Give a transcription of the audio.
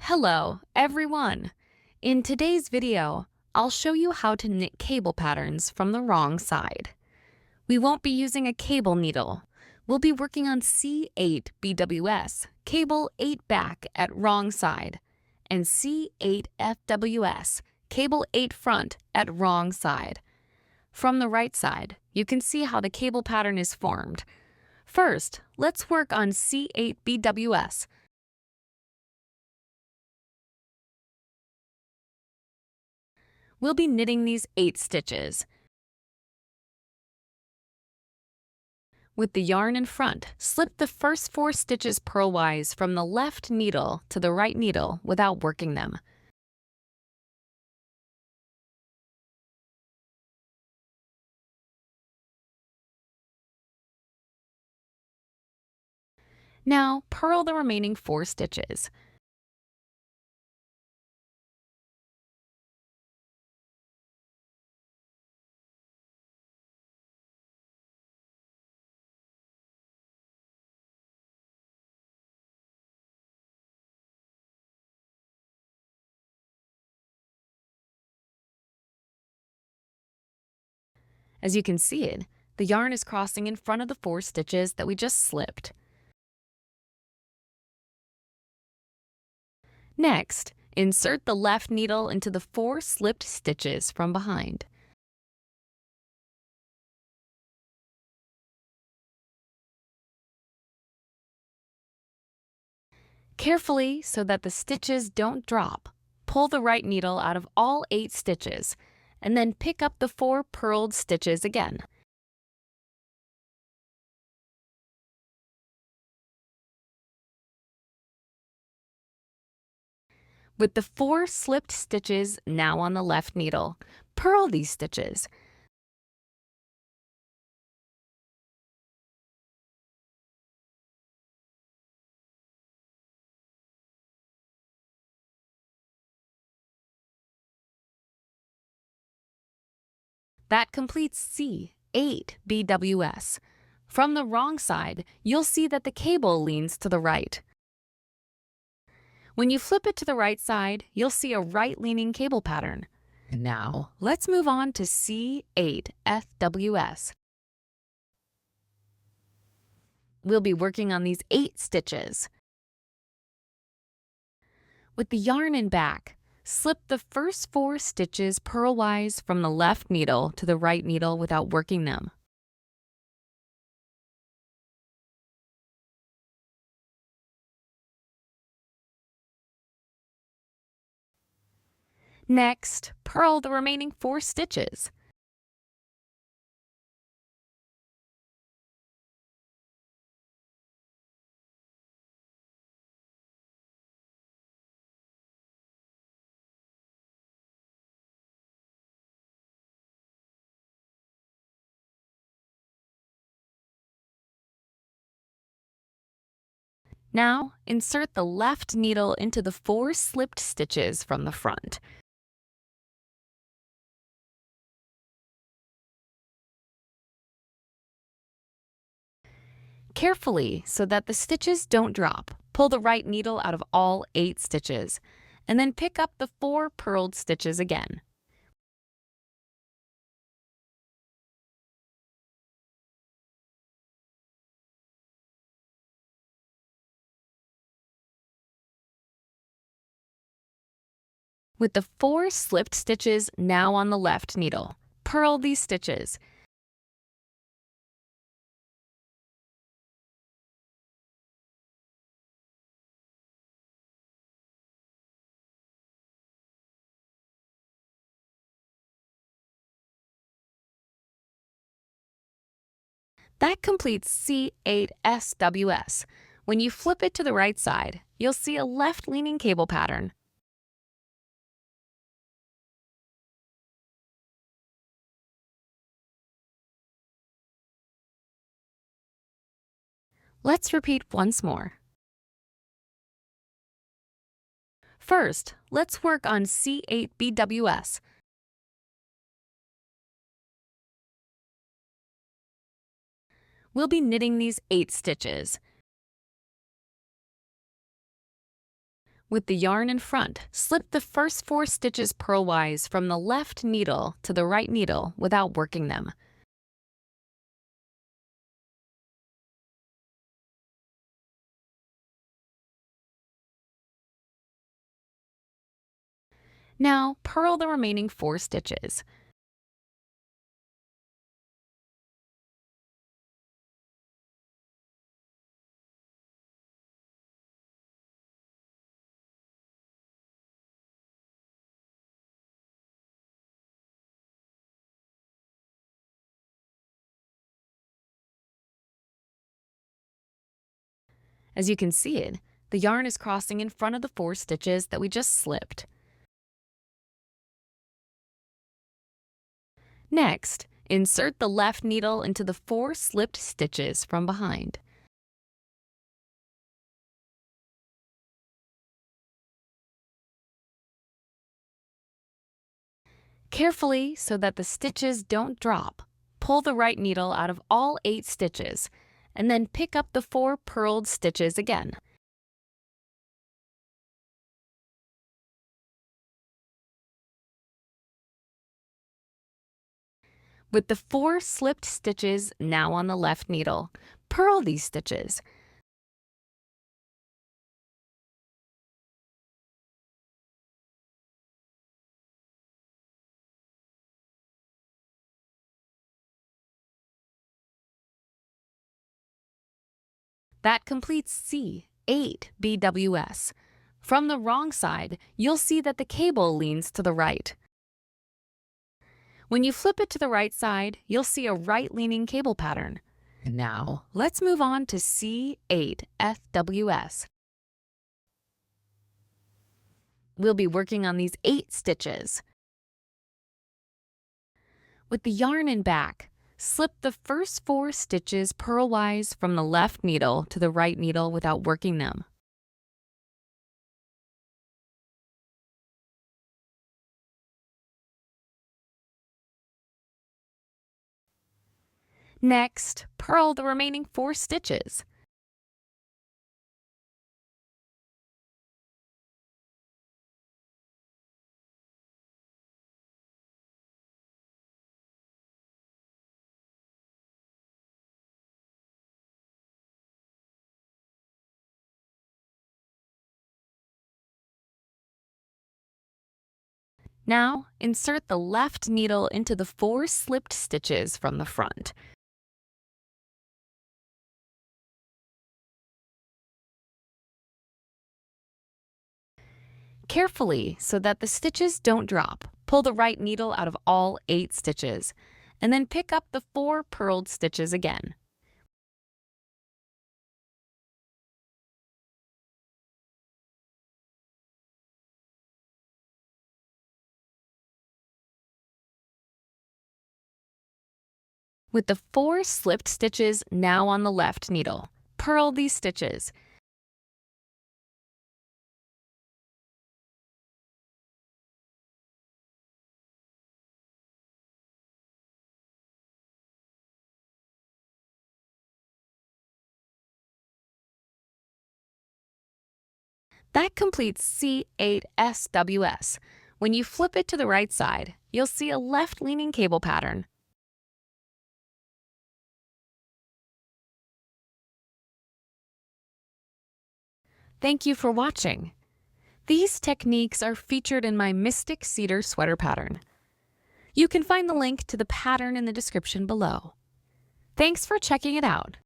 Hello, everyone! In today's video, I'll show you how to knit cable patterns from the wrong side. We won't be using a cable needle. We'll be working on C8Bws, cable 8 back at wrong side, and C8Fws, cable 8 front at wrong side. From the right side, you can see how the cable pattern is formed. First, let's work on C8Bws. We'll be knitting these 8 stitches. With the yarn in front, slip the first 4 stitches purlwise from the left needle to the right needle without working them. Now, purl the remaining 4 stitches. As you can see it, the yarn is crossing in front of the 4 stitches that we just slipped. Next, insert the left needle into the 4 slipped stitches from behind. Carefully, so that the stitches don't drop, pull the right needle out of all 8 stitches, and then pick up the 4 purled stitches again. With the 4 slipped stitches now on the left needle, purl these stitches. That completes C8Bws. From the wrong side, you'll see that the cable leans to the right. When you flip it to the right side, you'll see a right-leaning cable pattern. Now, let's move on to C8Fws. We'll be working on these 8 stitches. With the yarn in back, slip the first 4 stitches purlwise from the left needle to the right needle without working them. Next, purl the remaining 4 stitches. Now, insert the left needle into the 4 slipped stitches from the front. Carefully, so that the stitches don't drop, pull the right needle out of all 8 stitches, and then pick up the 4 purled stitches again. With the 4 slipped stitches now on the left needle, purl these stitches. That completes C8Sws. When you flip it to the right side, you'll see a left-leaning cable pattern. Let's repeat once more. First, let's work on C8Bws. We'll be knitting these 8 stitches. With the yarn in front, slip the first 4 stitches purlwise from the left needle to the right needle without working them. Now, purl the remaining 4 stitches. As you can see it, the yarn is crossing in front of the 4 stitches that we just slipped. Next, insert the left needle into the 4 slipped stitches from behind. Carefully, so that the stitches don't drop, pull the right needle out of all 8 stitches, and then pick up the 4 purled stitches again. With the 4 slipped stitches now on the left needle, purl these stitches. That completes C8Bws. From the wrong side, you'll see that the cable leans to the right. When you flip it to the right side, you'll see a right-leaning cable pattern. Now, let's move on to C8Fws. We'll be working on these 8 stitches. With the yarn in back, slip the first 4 stitches purlwise from the left needle to the right needle without working them. Next, purl the remaining 4 stitches. Now, insert the left needle into the 4 slipped stitches from the front. Carefully, so that the stitches don't drop, pull the right needle out of all 8 stitches, and then pick up the 4 purled stitches again. With the 4 slipped stitches now on the left needle, purl these stitches. That completes C8Sws. When you flip it to the right side, you'll see a left-leaning cable pattern. Thank you for watching. These techniques are featured in my Mystic Cedar sweater pattern. You can find the link to the pattern in the description below. Thanks for checking it out.